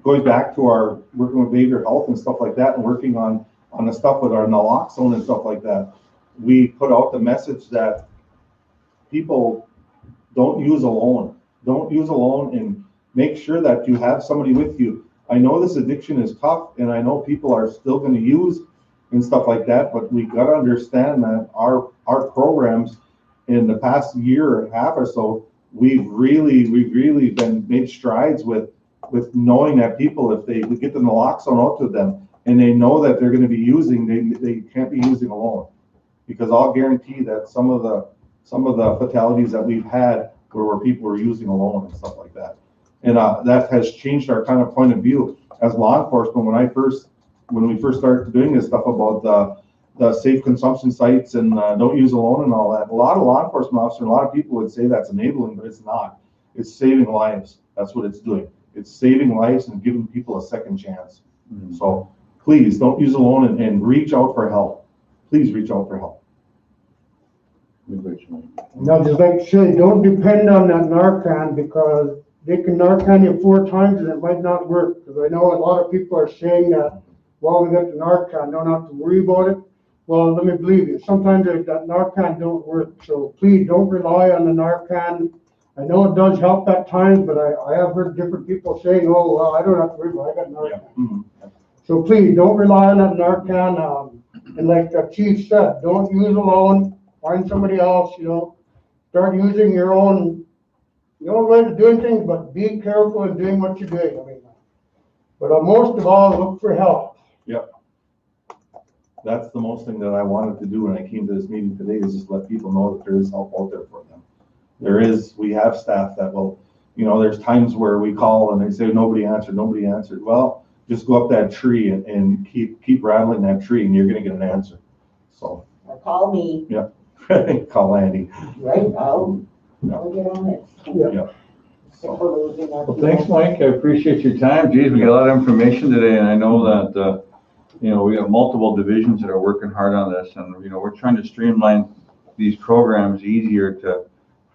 going back to our working with behavioral health and stuff like that, and working on the stuff with our naloxone and stuff like that, we put out the message that people don't use alone. Don't use alone, and make sure that you have somebody with you. I know this addiction is tough, and I know people are still going to use and stuff like that, but we got to understand that our programs in the past year and a half or so, we've really made strides with knowing that people, if we get the naloxone out to them and they know that they're going to be using, they can't be using alone, because I'll guarantee that some of the fatalities that we've had were where people were using alone and stuff like that. And that has changed our kind of point of view as law enforcement. When we first started doing this stuff about the safe consumption sites and don't use alone and all that, a lot of law enforcement officers and a lot of people would say that's enabling, but it's not. It's saving lives. That's what it's doing. It's saving lives and giving people a second chance. Mm-hmm. So please don't use alone, and reach out for help. Please reach out for help. Now, just like you say, don't depend on that Narcan, because they can Narcan you 4 times and it might not work. Because I know a lot of people are saying that, well, we got the Narcan, don't have to worry about it. Well, let me believe you. Sometimes that Narcan don't work. So please don't rely on the Narcan. I know it does help at times, but I have heard different people saying, oh, well, I don't have to worry about it, I got Narcan. Yeah. Mm-hmm. So please don't rely on that Narcan. And like the chief said, don't use alone. Find somebody else, start using your own way of doing things, but be careful in doing what you're doing. But most of all, look for help. Yep. That's the most thing that I wanted to do when I came to this meeting today, is just let people know that there is help out there for them. We have staff that will, there's times where we call and they say, nobody answered. Well, just go up that tree and keep rattling that tree, and you're going to get an answer. So. Or call me. Yeah. Call Andy. Right, I'll get on it. Yeah. Well, thanks, Mike. I appreciate your time. Geez, we got a lot of information today, and I know that, we have multiple divisions that are working hard on this, and, we're trying to streamline these programs easier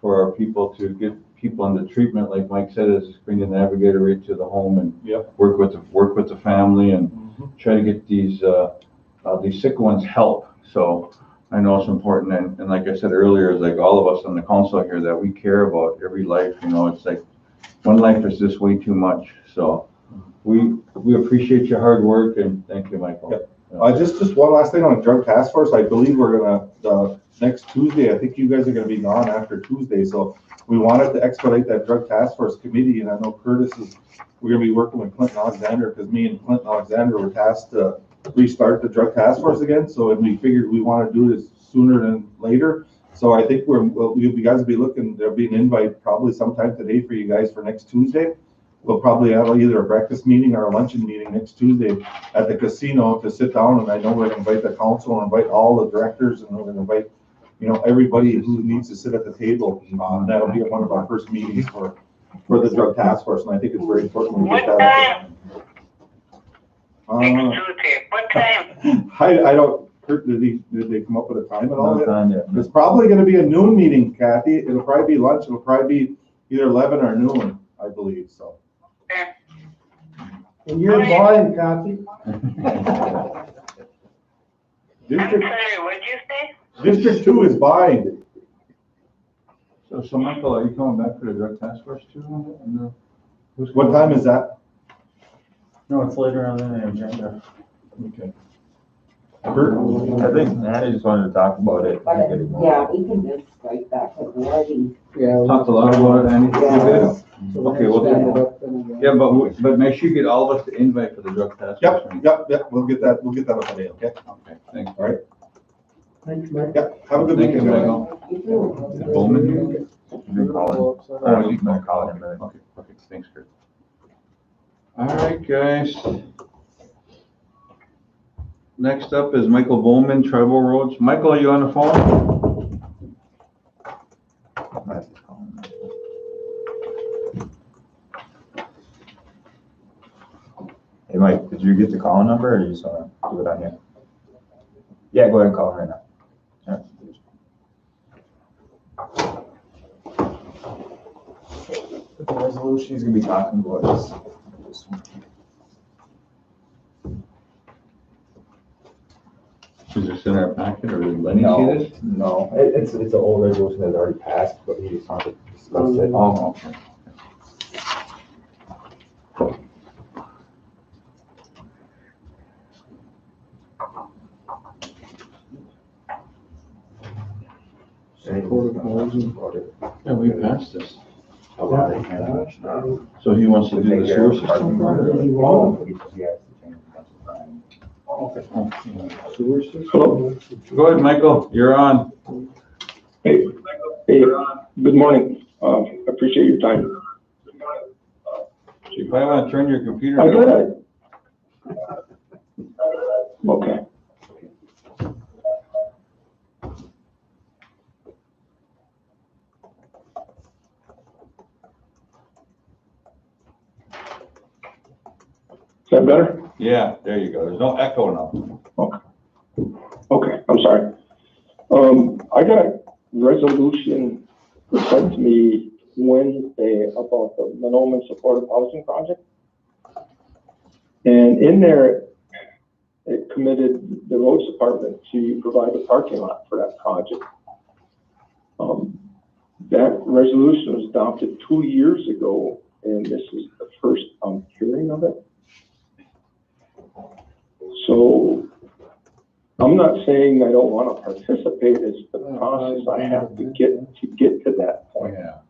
for our people to get people into treatment. Like Mike said, is bring the navigator right to the home and work with the family and try to get these sick ones help. So I know it's important, and like I said earlier, it's like all of us on the council here that we care about every life. It's like one life is just way too much. So we appreciate your hard work, and thank you, Michael. Yep. Just one last thing on the drug task force. I believe we're gonna next Tuesday. I think you guys are gonna be gone after Tuesday, so we wanted to expedite that drug task force committee. And I know we're gonna be working with Clinton Alexander, because me and Clinton Alexander were tasked to restart the drug task force again. So we figured we want to do this sooner than later. So I think you guys will be looking. There'll be an invite probably sometime today for you guys for next Tuesday. We'll probably have either a breakfast meeting or a luncheon meeting next Tuesday at the casino to sit down. And I know we're going to invite the council and invite all the directors, and we're going to invite everybody who needs to sit at the table. That'll be one of our first meetings for the drug task force, and I think it's very important we get that. Next Tuesday. What time? I don't. Kurt, did they come up with a time at all? Not done yet. It's probably going to be a noon meeting, Kathy. It'll probably be lunch. It'll probably be either 11 or noon, I believe. So. And you're buying, Kathy. I'm sorry, what'd you say? District 2 is buying. So Michael, are you coming back for the drug task force too? What time is that? No, it's later on in the agenda. Okay. Kurt, I think Annie just wanted to talk about it. Yeah, we can just strike back with already. Yeah. Talked a lot about it, Andy. Yeah. Okay, but make sure you get all of us the invite for the drug task force. Yep. We'll get that up today. Okay. Okay. Thanks. All right. Thanks, Mike. Yeah. Have a good Thank weekend, you, guys. Michael. Bowman here? Oh, you can call him. Okay. Thanks, Kurt. All right, guys. Next up is Michael Bowman, Tribal Roads. Michael, are you on the phone? Mike, did you get the call number or you just wanna do it on here? Yeah, go ahead and call him right now. The resolution he's gonna be talking about is this one. Is this in our packet or did Lenny see No, this? no, it's an old resolution that's already passed, but he just wanted to discuss it. Oh, okay. Yeah, we passed this. So he wants to do the sewer system? Oh, he has to change a bunch of times. Okay. Sewer system? Go ahead, Michael, you're on. Hey, good morning. Appreciate your time. You probably want to turn your computer I down. did. Okay. Is that better? Yeah, there you go. There's no echo now. Okay, I'm sorry. I got a resolution sent to me Wednesday about the Monoman Supportive Housing Project. And in there, it committed the roads department to provide a parking lot for that project. That resolution was adopted 2 years ago, and this is the first hearing of it. So I'm not saying I don't want to participate. It's the process I have to get to that point. Yeah.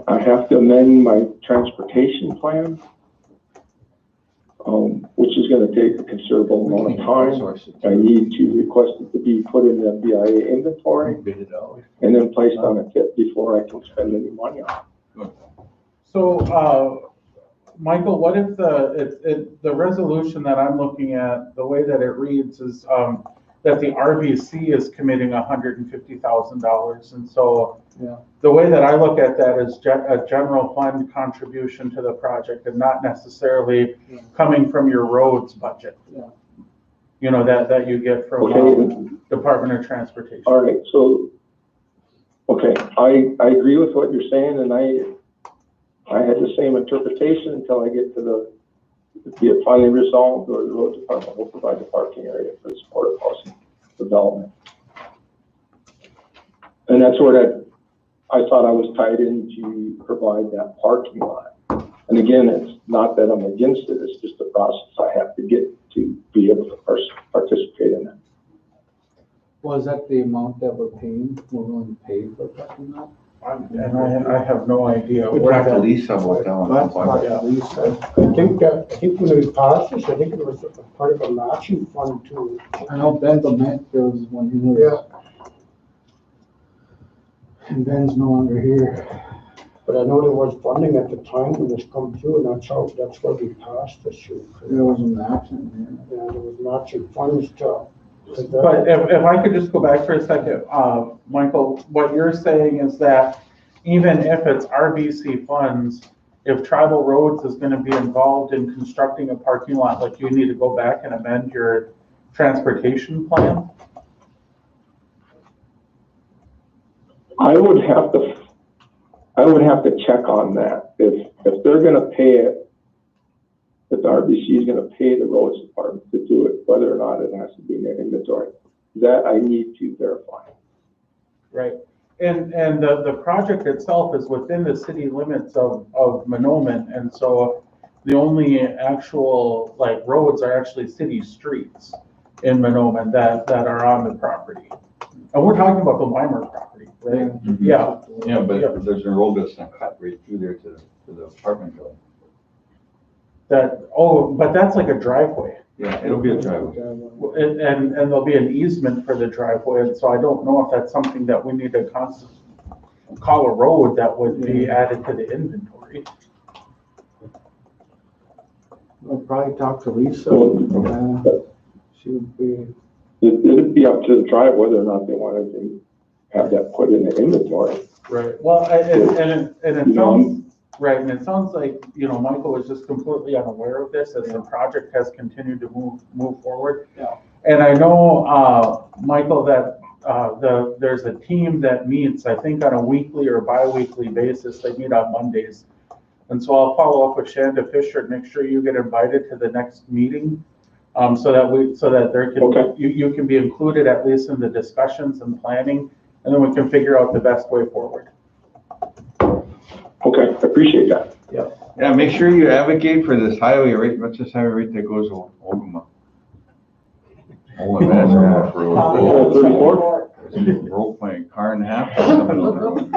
I have to amend my transportation plan, which is going to take a considerable amount of time. I need to request it to be put in the BIA inventory and then placed on a tip before I can spend any money on it. So, Michael, what if the resolution that I'm looking at, the way that it reads is that the RBC is committing $150,000, and so the way that I look at that is a general fund contribution to the project, and not necessarily coming from your roads budget. You know, that you get from Department of Transportation. All right, so okay, I agree with what you're saying, and I had the same interpretation until I get to be it finally resolved, or the road department will provide the parking area for the supportive housing development. And that's where I thought I was tied in to provide that parking lot. And again, it's not that I'm against it, it's just the process I have to get to be able to participate in that. Was that the amount that we're paying, we're willing to pay for parking lot? And I have no idea. We'll have to lease some with them. That's part of the lease, right? I think when we passed this, I think it was a part of a matching fund too. I know Ben meant there was when he was. And Ben's no longer here. But I know there was funding at the time when this come through, and that's where we passed this year. There was an action, Yeah, there was matching funds to. But if I could just go back for a second, Michael, what you're saying is that even if it's RBC funds, if Tribal Roads is going to be involved in constructing a parking lot, like you need to go back and amend your transportation plan? I would have to check on that. If they're going to pay it, if the RBC is going to pay the roads department to do it, whether or not it has to be in their inventory, that I need to verify. Right. And the project itself is within the city limits of Monoman, and so the only actual roads are actually city streets in Monoman that are on the property. And we're talking about the Weimer property, right? Mhm. Yeah. Yeah, but there's a road that's not cut right through there to the apartment building. But that's like a driveway. Yeah, it'll be a driveway. And there'll be an easement for the driveway, and so I don't know if that's something that we need to call a road that would be added to the inventory. We'll probably talk to Lisa. She would be. It'd be up to the tribe whether or not they wanted to have that put in the inventory. Right. Well, and it sounds, Right, and it sounds like, Michael was just completely unaware of this as the project has continued to move forward. Yeah. And I know, Michael, that, there's a team that meets, I think on a weekly or bi-weekly basis, they meet on Mondays. And so I'll follow up with Shanda Fisher and make sure you get invited to the next meeting, so that there can, Okay. you can be included at least in the discussions and planning, and then we can figure out the best way forward. Okay, I appreciate that. Yeah, make sure you advocate for this highway, right? What's this highway right that goes to Ogama? Oh, that's an off-road. 34? Role playing car and a half or something on the road.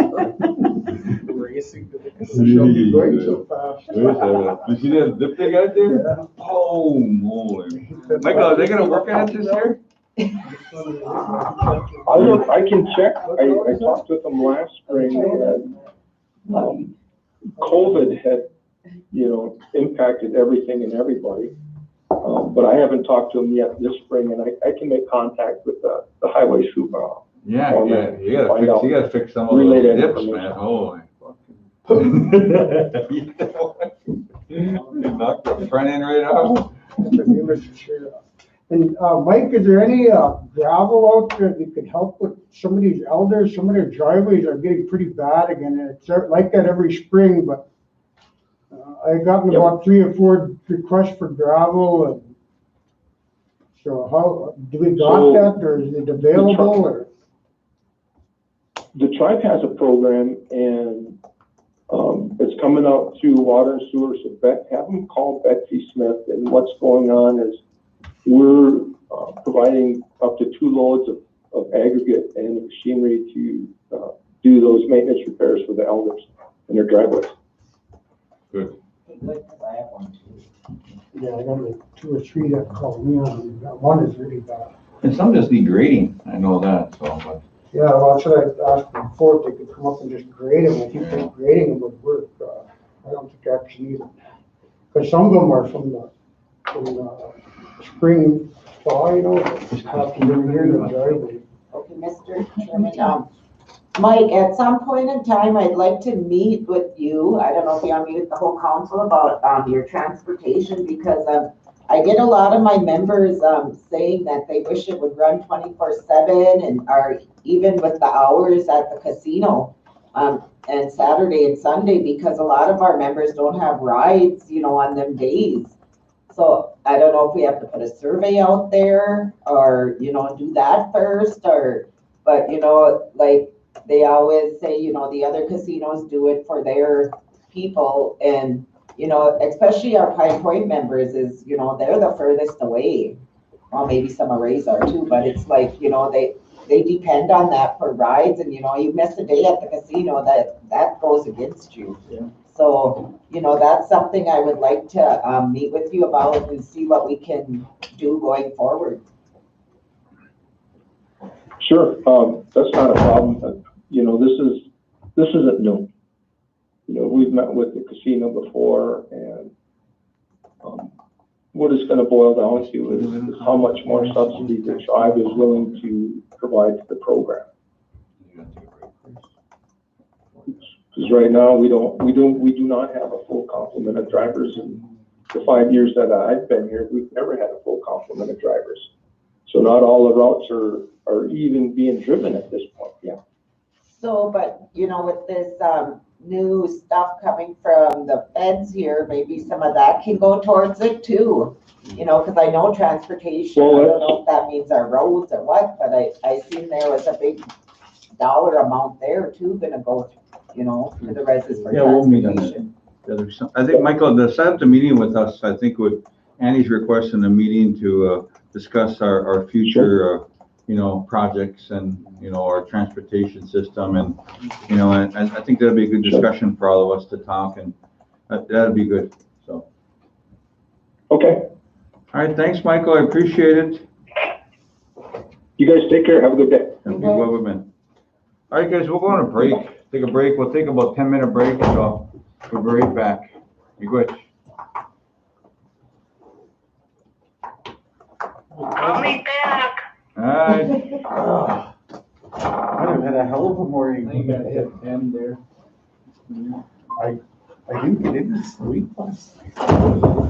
Racing to the She'll be going so fast. You see that dip they got there? Oh, moly. Michael, are they gonna work on it this year? I can check. I talked with them last spring and, COVID had, impacted everything and everybody. But I haven't talked to them yet this spring, and I can make contact with the highway super. Yeah, you gotta fix some of Relay those that dips, information. man. Holy fucking. You knocked the front end right off. And, Mike, is there any, gravel out there that could help with some of these elders? Some of their driveways are getting pretty bad again, and it's like that every spring, but I've gotten about 3 or 4 requests for gravel, and so how, do we got that, or is it available, or? The tribe has a program, and it's coming out through water and sewer. So have them call Betsy Smith, and what's going on is we're providing up to 2 loads of aggregate and machinery to do those maintenance repairs for the elders and their driveways. Good. Yeah, I got like 2 or 3 that called me on, that one is really bad. And some just need grading, I know that, so, but. Yeah, well, that's what I asked them before, if they could come up and just grade them. I think that grading them would work. I don't think I actually need it. Because some of them are from the spring, thaw, just have to do here in the driveway. Okay, Mr. Chairman, Mike, at some point in time, I'd like to meet with you. I don't know if you want to meet with the whole council about your transportation, because I get a lot of my members saying that they wish it would run 24/7, and are even with the hours at the casino and Saturday and Sunday, because a lot of our members don't have rides, on them days. So I don't know if we have to put a survey out there, or do that first, but like they always say, the other casinos do it for their people, and especially our Pine Point members is, they're the furthest away. Well, maybe some arrays are too, but it's like, they depend on that for rides, and, you miss a day at the casino, that goes against you. Yeah. So, that's something I would like to meet with you about and see what we can do going forward. Sure, that's not a problem, but, this isn't new. We've met with the casino before, and what it's gonna boil down to is how much more subsidy the tribe is willing to provide to the program. Because right now, we do not have a full complement of drivers. In the 5 years that I've been here, we've never had a full complement of drivers. So not all the routes are even being driven at this point, yeah. So, but, with this new stuff coming from the feds here, maybe some of that can go towards it too. Because I know transportation, I don't know if that means our roads or what, but I seen there was a big dollar amount there too, gonna go, to the residents for Yeah, we'll meet on transportation. I think, Michael, set up the meeting with us, I think Annie's requesting a meeting to discuss our future, projects and, our transportation system, and, and I think that'd be a good discussion for all of us to talk, and that'd be good, so. Okay, All right, thanks, Michael, I appreciate it. you guys take care, have a good day. Have a good webinar. All right, guys, we'll go on a break, take a break, we'll take about 10-minute break, so we'll be right back. You good? I'll be back. All right. I've had a hell of a morning. You gotta hit end there. I didn't get in this week last night.